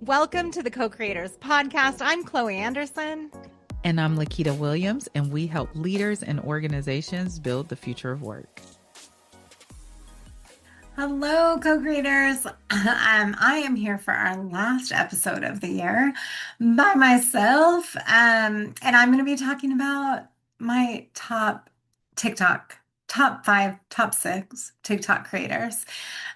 Welcome to the CoCreators podcast. I'm Chloe Anderson. And I'm Lakita Williams, and we help leaders and organizations build the future of work. Hello, co-creators. I am here for our last episode of the year by myself, and I'm going to be talking about my top 5, top 6 TikTok creators.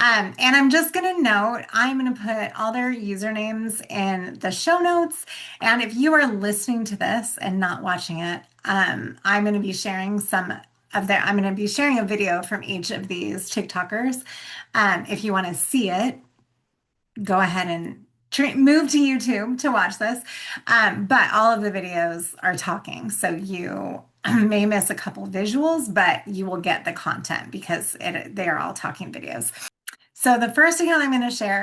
And I'm just going to note, I'm going to put all their usernames in the show notes. And if you are listening to this and not watching it, I'm going to be sharing I'm going to be sharing a video from each of these TikTokers. If you want to see it, go ahead and move to YouTube to watch this. But all of the videos are talking, so you may miss a couple visuals, but you will get the content because they are all talking videos. So the first account I'm going to share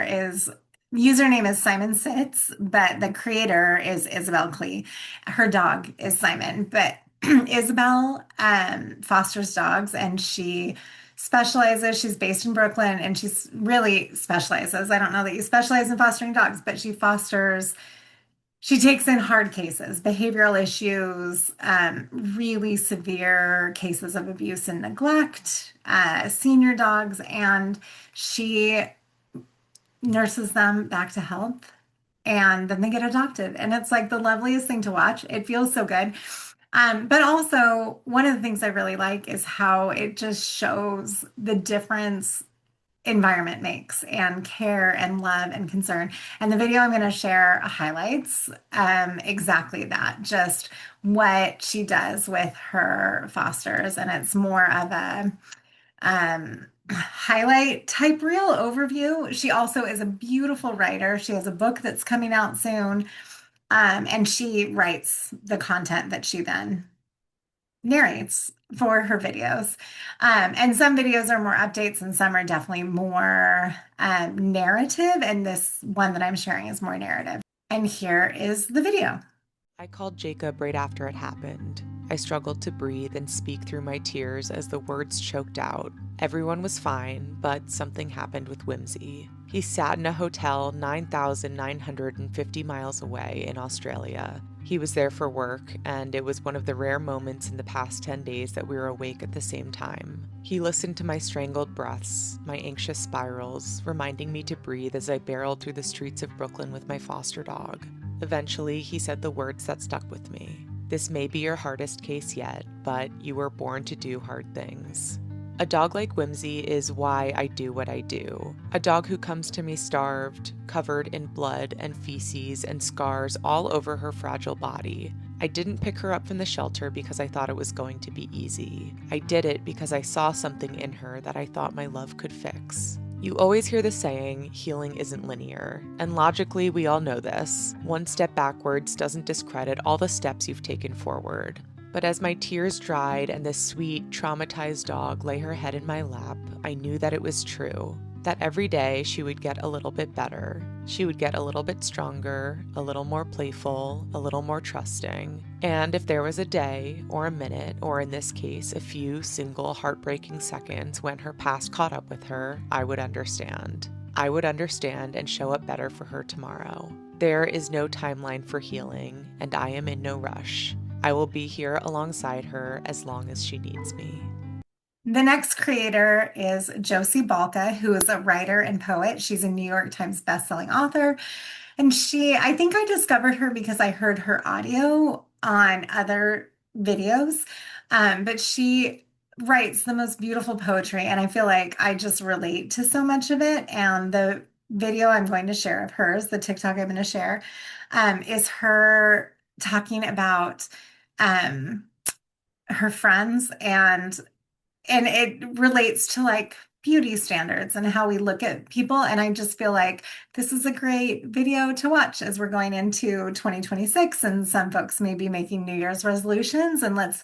username is Simon Sitz, but the creator is Isabelle Klee. Her dog is Simon, but Isabelle fosters dogs, and she's based in Brooklyn, and she's really specializes. I don't know that you specialize in fostering dogs, but she takes in hard cases, behavioral issues, really severe cases of abuse and neglect, senior dogs, and she nurses them back to health, and then they get adopted. And it's like the loveliest thing to watch. It feels so good. But also, one of the things I really like is how it just shows the difference environment makes, and care and love and concern. And the video I'm going to share highlights exactly that, just what she does with her fosters. And it's more of a highlight type reel overview. She also is a beautiful writer. She has a book that's coming out soon. And she writes the content that she then narrates for her videos. And some videos are more updates and some are definitely more narrative. And this one that I'm sharing is more narrative. And here is the video. I called Jacob right after it happened. I struggled to breathe and speak through my tears as the words choked out. Everyone was fine, but something happened with Whimsy. He sat in a hotel 9,950 miles away in Australia. He was there for work, and it was one of the rare moments in the past 10 days that we were awake at the same time. He listened to my strangled breaths, my anxious spirals, reminding me to breathe as I barreled through the streets of Brooklyn with my foster dog. Eventually, he said the words that stuck with me. "This may be your hardest case yet, but you were born to do hard things." A dog like Whimsy is why I do what I do. A dog who comes to me starved, covered in blood and feces and scars all over her fragile body. I didn't pick her up from the shelter because I thought it was going to be easy. I did it because I saw something in her that I thought my love could fix. You always hear the saying, healing isn't linear. And logically, we all know this. One step backwards doesn't discredit all the steps you've taken forward. But as my tears dried and this sweet, traumatized dog lay her head in my lap, I knew that it was true. That every day she would get a little bit better. She would get a little bit stronger, a little more playful, a little more trusting. And if there was a day, or a minute, or in this case, a few single heartbreaking seconds when her past caught up with her, I would understand. I would understand and show up better for her tomorrow. There is no timeline for healing, and I am in no rush. I will be here alongside her as long as she needs me. The next creator is Josie Balka, who is a writer and poet. She's a New York Times bestselling author. And I think I discovered her because I heard her audio on other videos. But she writes the most beautiful poetry, and I feel like I just relate to so much of it. And the video I'm going to share of hers, the TikTok I'm going to share, is her talking about her friends, and it relates to like beauty standards and how we look at people. And I just feel like this is a great video to watch as we're going into 2026, and some folks may be making New Year's resolutions, and let's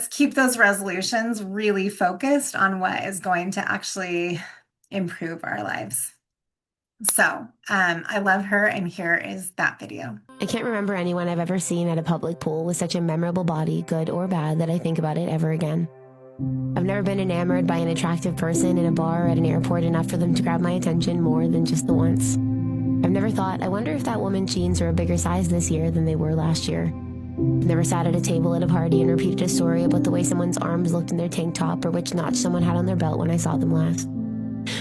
keep those resolutions really focused on what is going to actually improve our lives. So I love her, and here is that video. I can't remember anyone I've ever seen at a public pool with such a memorable body, good or bad, that I think about it ever again. I've never been enamored by an attractive person in a bar or at an airport enough for them to grab my attention more than just the once. I've never thought, I wonder if that woman's jeans are a bigger size this year than they were last year. I've never sat at a table at a party and repeated a story about the way someone's arms looked in their tank top or which notch someone had on their belt when I saw them last.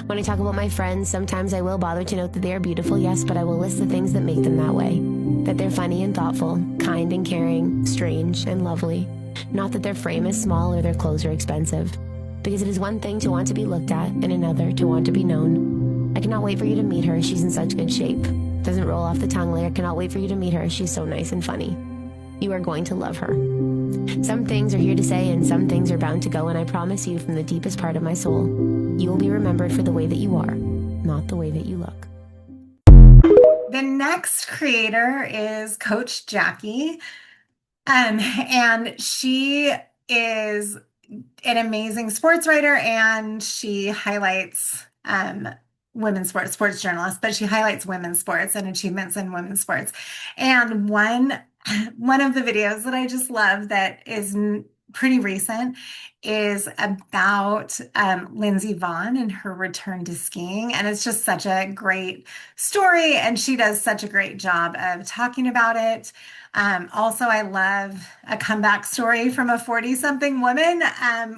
When I talk about my friends, sometimes I will bother to note that they are beautiful, yes, but I will list the things that make them that way. That they're funny and thoughtful, kind and caring, strange and lovely. Not that their frame is small or their clothes are expensive. Because it is one thing to want to be looked at and another to want to be known. I cannot wait for you to meet her. She's in such good shape. Doesn't roll off the tongue like I cannot wait for you to meet her. She's so nice and funny. You are going to love her. Some things are here to stay and some things are bound to go, and I promise you from the deepest part of my soul, you will be remembered for the way that you are, not the way that you look. The next creator is Coach Jackie. And she is an amazing sports writer, and she highlights women's sports journalists, but she highlights women's sports and achievements in women's sports. And one of the videos that I just love that is pretty recent is about Lindsey Vonn and her return to skiing. And it's just such a great story. And she does such a great job of talking about it. Also, I love a comeback story from a 40-something woman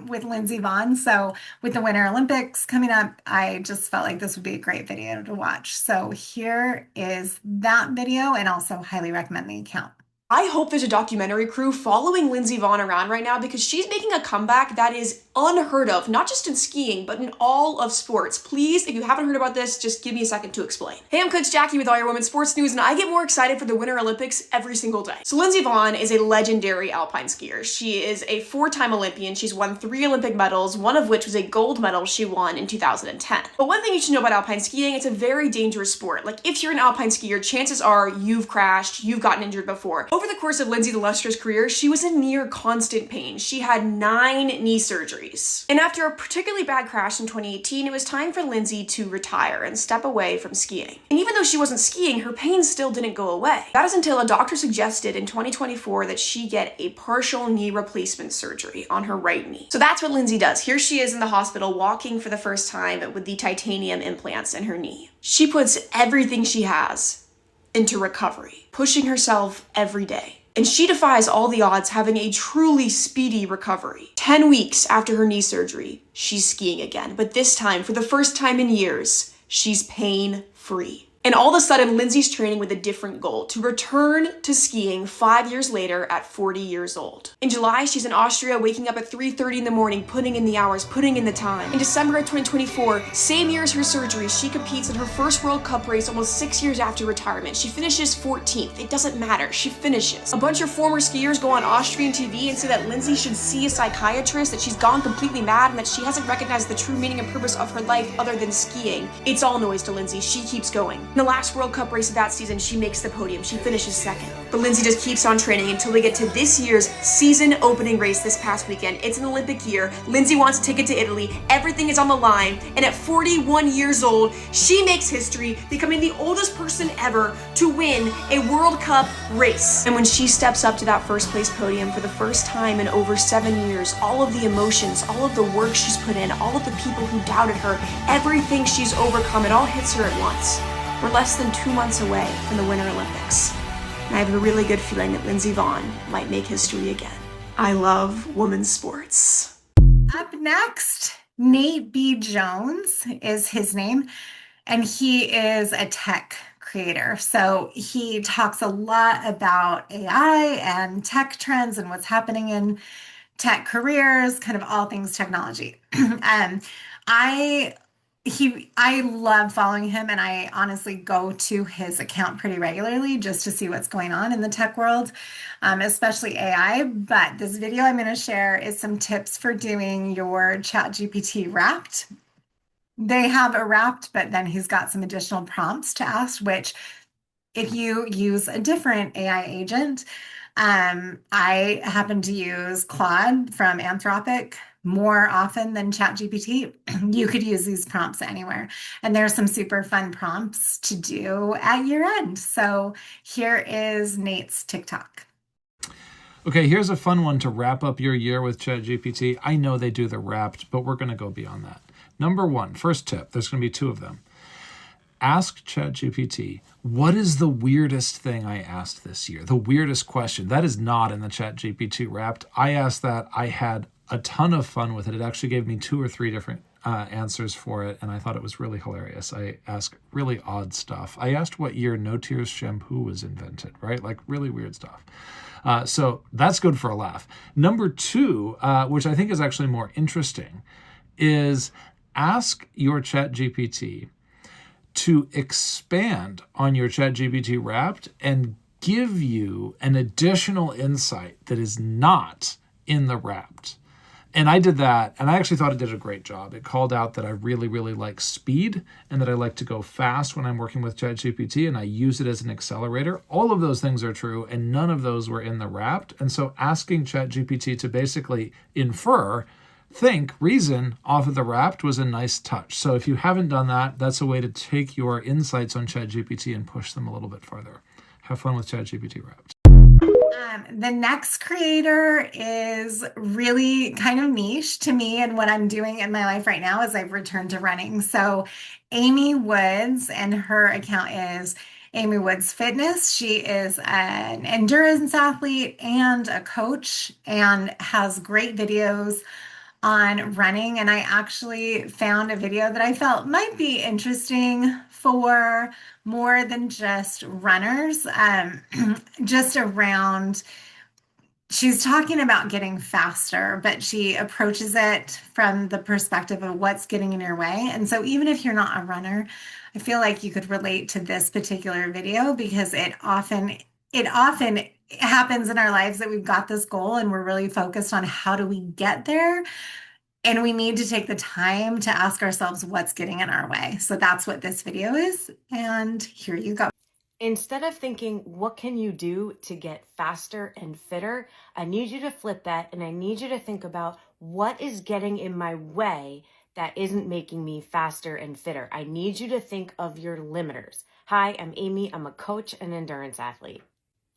with Lindsey Vonn. So with the Winter Olympics coming up, I just felt like this would be a great video to watch. So here is that video, and also highly recommend the account. I hope there's a documentary crew following Lindsey Vonn around right now, because she's making a comeback that is unheard of, not just in skiing, but in all of sports. Please, if you haven't heard about this, just give me a second to explain. Hey, I'm Coach Jackie with all your women's sports news, and I get more excited for the Winter Olympics every single day. So Lindsey Vonn is a legendary alpine skier. She is a 4-time Olympian. She's won 3 Olympic medals, one of which was a gold medal she won in 2010. But one thing you should know about alpine skiing, it's a very dangerous sport. Like, if you're an alpine skier, chances are you've crashed, you've gotten injured before. Over the course of Lindsey's illustrious career, she was in near constant pain. She had 9 knee surgeries. And after a particularly bad crash in 2018, it was time for Lindsey to retire and step away from skiing. And even though she wasn't skiing, her pain still didn't go away. That is until a doctor suggested in 2024 that she get a partial knee replacement surgery on her right knee. So that's what Lindsey does. Here she is in the hospital walking for the first time with the titanium implants in her knee. She puts everything she has into recovery, pushing herself every day. And she defies all the odds, having a truly speedy recovery. 10 weeks after her knee surgery, she's skiing again. But this time, for the first time in years, she's pain-free. And all of a sudden, Lindsey's training with a different goal: to return to skiing 5 years later at 40 years old. In July, she's in Austria, waking up at 3:30 in the morning, putting in the hours, putting in the time. In December of 2024, same year as her surgery, she competes in her first World Cup race almost 6 years after retirement. She finishes 14th. It doesn't matter. She finishes. A bunch of former skiers go on Austrian TV and say that Lindsey should see a psychiatrist, that she's gone completely mad, and that she hasn't recognized the true meaning and purpose of her life other than skiing. It's all noise to Lindsey. She keeps going. In the last World Cup race of that season, she makes the podium. She finishes second. But Lindsey just keeps on training until we get to this year's season opening race this past weekend. It's an Olympic year. Lindsey wants a ticket to Italy. Everything is on the line. And at 41 years old, she makes history, becoming the oldest person ever to win a World Cup race. And when she steps up to that first place podium for the first time in over 7 years, all of the emotions, all of the work she's put in, all of the people who doubted her, everything she's overcome, it all hits her at once. We're less than 2 months away from the Winter Olympics. And I have a really good feeling that Lindsey Vonn might make history again. I love women's sports. Up next, Nate B. Jones is his name, and he is a tech creator. So he talks a lot about AI and tech trends and what's happening in tech careers, kind of all things technology. I love following him, and I honestly go to his account pretty regularly just to see what's going on in the tech world, especially AI. But this video I'm going to share is some tips for doing your ChatGPT Wrapped. They have a Wrapped, but then he's got some additional prompts to ask, which if you use a different AI agent, I happen to use Claude from Anthropic more often than ChatGPT. You could use these prompts anywhere. And there's some super fun prompts to do at year end. So here is Nate's TikTok. Okay, here's a fun one to wrap up your year with ChatGPT. I know they do the Wrapped, but we're going to go beyond that. Number one, first tip, there's going to be 2 of them. ask ChatGPT, what is the weirdest thing I asked this year? The weirdest question. That is not in the ChatGPT Wrapped. I asked that. I had a ton of fun with it. It actually gave me 2 or 3 different answers for it, and I thought it was really hilarious. I asked really odd stuff. I asked what year No Tears shampoo was invented, right? Like really weird stuff. So that's good for a laugh. Number 2, which I think is actually more interesting, is ask your ChatGPT to expand on your ChatGPT Wrapped and give you an additional insight that is not in the Wrapped. And I did that, and I actually thought it did a great job. It called out that I really, really like speed and that I like to go fast when I'm working with ChatGPT, and I use it as an accelerator. All of those things are true, and none of those were in the Wrapped. And so asking ChatGPT to basically infer, think, reason off of the Wrapped was a nice touch. So if you haven't done that, that's a way to take your insights on ChatGPT and push them a little bit farther. Have fun with ChatGPT Wrapped. The next creator is really kind of niche to me, and what I'm doing in my life right now is I've returned to running. So Amy Woods, and her account is Amy Woods Fitness. She is an endurance athlete and a coach and has great videos on running. And I actually found a video that I felt might be interesting for more than just runners, just around, she's talking about getting faster, but she approaches it from the perspective of what's getting in your way. And so even if you're not a runner, I feel like you could relate to this particular video, because it often happens in our lives that we've got this goal and we're really focused on how do we get there. And we need to take the time to ask ourselves what's getting in our way. So that's what this video is. And here you go. Instead of thinking, what can you do to get faster and fitter? I need you to flip that, and I need you to think about what is getting in my way that isn't making me faster and fitter. I need you to think of your limiters. Hi, I'm Amy. I'm a coach and endurance athlete.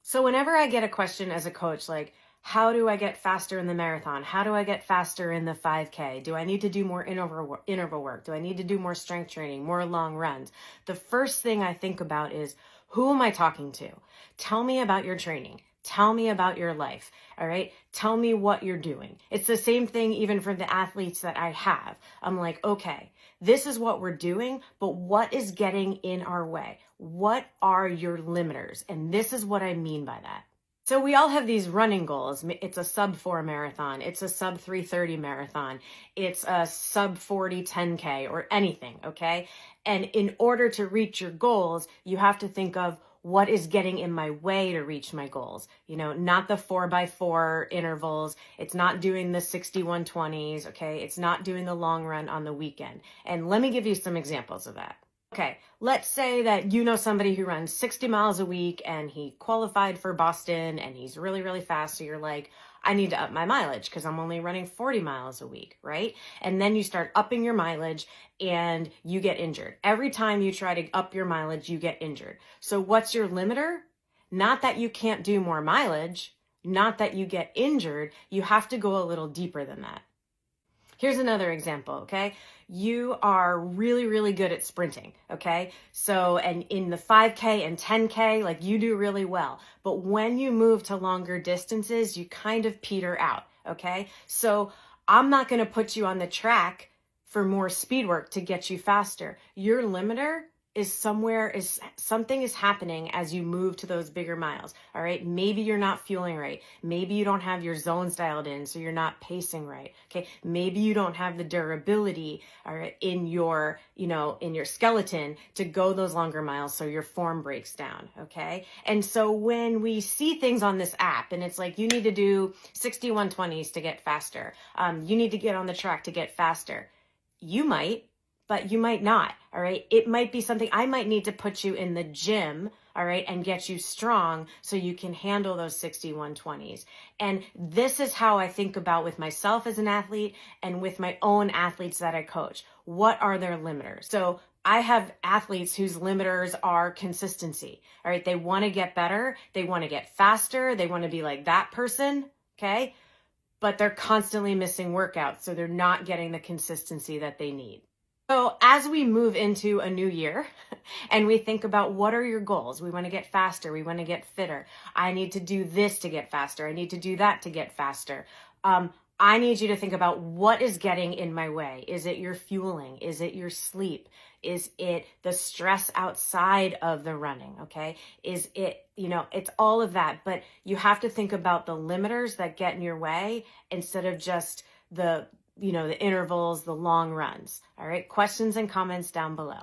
So whenever I get a question as a coach, like, how do I get faster in the marathon? How do I get faster in the 5K? Do I need to do more interval work? Do I need to do more strength training, more long runs? The first thing I think about is, who am I talking to? Tell me about your training. Tell me about your life. All right. Tell me what you're doing. It's the same thing even for the athletes that I have. I'm like, okay, this is what we're doing, but what is getting in our way? What are your limiters? And this is what I mean by that. So we all have these running goals. It's a sub 4 marathon. It's a sub 3:30 marathon. It's a sub 40 10K or anything. Okay. And in order to reach your goals, you have to think of what is getting in my way to reach my goals. You know, not the 4x4 intervals. It's not doing the 6120s. Okay. It's not doing the long run on the weekend. And let me give you some examples of that. Okay, let's say that you know somebody who runs 60 miles a week and he qualified for Boston and he's really, really fast. So you're like, I need to up my mileage because I'm only running 40 miles a week, right? And then you start upping your mileage and you get injured. Every time you try to up your mileage, you get injured. So what's your limiter? Not that you can't do more mileage, not that you get injured. You have to go a little deeper than that. Here's another example, okay? You are really, really good at sprinting, okay? So, and in the 5K and 10K, like you do really well. But when you move to longer distances, you kind of peter out, okay? So I'm not gonna put you on the track for more speed work to get you faster. Your limiter is something is happening as you move to those bigger miles. All right. Maybe you're not fueling right. Maybe you don't have your zones dialed in, so you're not pacing right. Okay. Maybe you don't have the durability, all right, in your skeleton to go those longer miles, so your form breaks down. Okay. And so when we see things on this app and it's like, you need to do 6120s to get faster. You need to get on the track to get faster. You might, but you might not, all right? It might be something I might need to put you in the gym, all right, and get you strong so you can handle those 6120s. And this is how I think about with myself as an athlete and with my own athletes that I coach. What are their limiters? So I have athletes whose limiters are consistency, all right? They want to get better. They want to get faster. They want to be like that person, okay? But they're constantly missing workouts, so they're not getting the consistency that they need. So as we move into a new year and we think about what are your goals? We want to get faster. We want to get fitter. I need to do this to get faster. I need to do that to get faster. I need you to think about what is getting in my way. Is it your fueling? Is it your sleep? Is it the stress outside of the running? Okay. Is it, it's all of that, but you have to think about the limiters that get in your way instead of just the intervals, the long runs. All right. Questions and comments down below.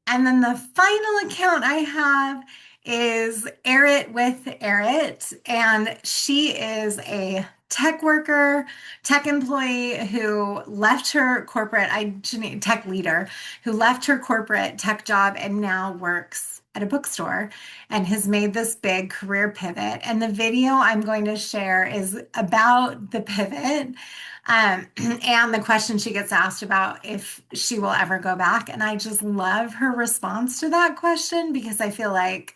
And then the final account I have is Erit with Erit. And she is a tech worker, tech employee who left her tech leader who left her corporate tech job and now works at a bookstore and has made this big career pivot. And the video I'm going to share is about the pivot. And the question she gets asked about if she will ever go back. And I just love her response to that question because I feel like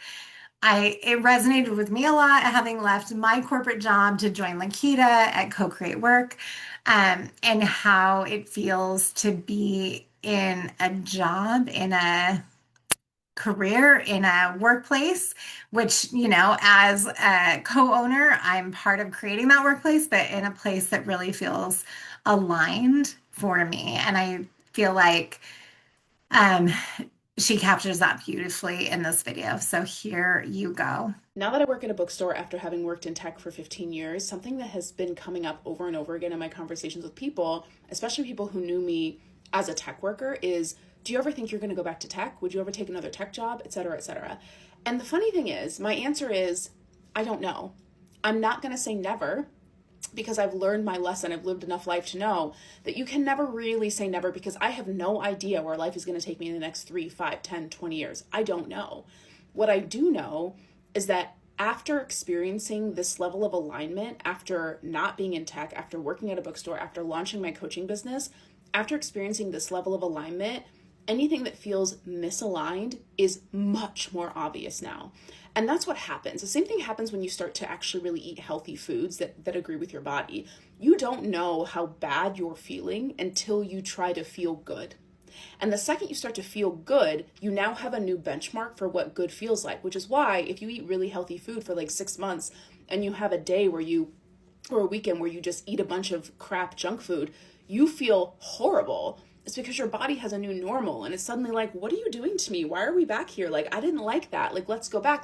it resonated with me a lot, having left my corporate job to join Lakita at Co-Create Work, and how it feels to be in a job, in a career, in a workplace, which, as a co-owner, I'm part of creating that workplace, but in a place that really feels aligned for me. And I feel like she captures that beautifully in this video. So here you go. Now that I work at a bookstore after having worked in tech for 15 years, something that has been coming up over and over again in my conversations with people, especially people who knew me as a tech worker, is, do you ever think you're going to go back to tech? Would you ever take another tech job, et cetera, et cetera? And the funny thing is, my answer is, I don't know. I'm not going to say never, because I've learned my lesson. I've lived enough life to know that you can never really say never, because I have no idea where life is going to take me in the next 3, 5, 10, 20 years. I don't know. What I do know is that after experiencing this level of alignment, after not being in tech, after working at a bookstore, after launching my coaching business, after experiencing this level of alignment, anything that feels misaligned is much more obvious now. And that's what happens. The same thing happens when you start to actually really eat healthy foods that agree with your body. You don't know how bad you're feeling until you try to feel good. And the second you start to feel good, you now have a new benchmark for what good feels like, which is why if you eat really healthy food for like 6 months and you have a day or a weekend where you just eat a bunch of crap junk food, you feel horrible. It's because your body has a new normal and it's suddenly like, what are you doing to me? Why are we back here? Like, I didn't like that. Like, let's go back.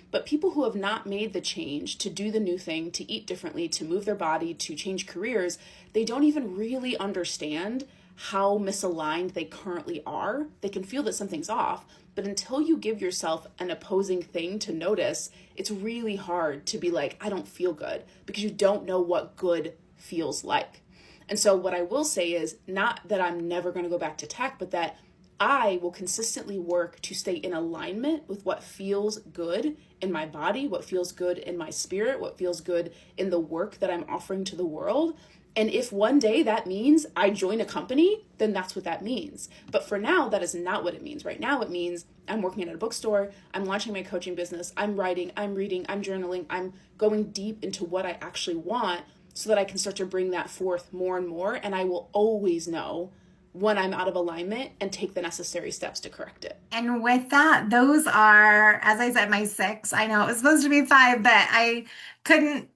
But people who have not made the change to do the new thing, to eat differently, to move their body, to change careers, they don't even really understand how misaligned they currently are. They can feel that something's off, but until you give yourself an opposing thing to notice, it's really hard to be like, I don't feel good, because you don't know what good feels like. And so what I will say is not that I'm never going to go back to tech, but that I will consistently work to stay in alignment with what feels good in my body, what feels good in my spirit, what feels good in the work that I'm offering to the world. And if one day that means I join a company, then that's what that means. But for now, that is not what it means. Right now, it means I'm working at a bookstore, I'm launching my coaching business, I'm writing, I'm reading, I'm journaling, I'm going deep into what I actually want, so that I can start to bring that forth more and more. And I will always know when I'm out of alignment and take the necessary steps to correct it. And with that, those are, as I said, my 6. I know it was supposed to be 5, but I couldn't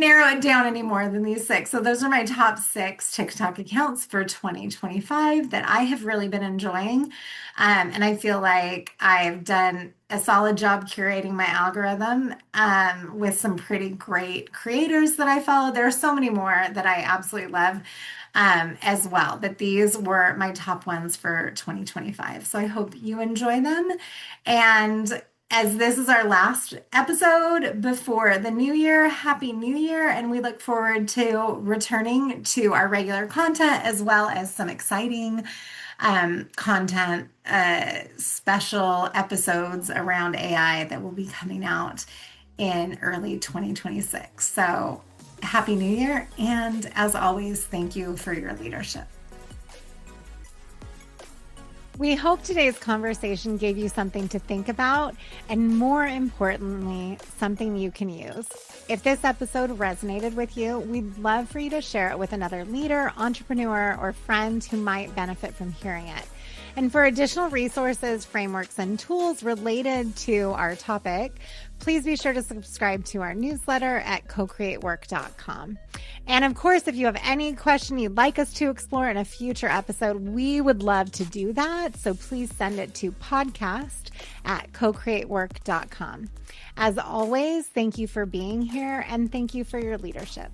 narrow it down any more than these 6. So those are my top 6 TikTok accounts for 2025 that I have really been enjoying. And I feel like I've done a solid job curating my algorithm with some pretty great creators that I follow. There are so many more that I absolutely love as well. But these were my top ones for 2025. So I hope you enjoy them. And as this is our last episode before the new year, Happy New Year. And we look forward to returning to our regular content as well as some exciting content, special episodes around AI that will be coming out in early 2026. So Happy New Year. And as always, thank you for your leadership. We hope today's conversation gave you something to think about and, more importantly, something you can use. If this episode resonated with you, we'd love for you to share it with another leader, entrepreneur, or friend who might benefit from hearing it. And for additional resources, frameworks, and tools related to our topic, please be sure to subscribe to our newsletter at CoCreateWork.com. And of course, if you have any question you'd like us to explore in a future episode, we would love to do that. So please send it to podcast@CoCreateWork.com. As always, thank you for being here and thank you for your leadership.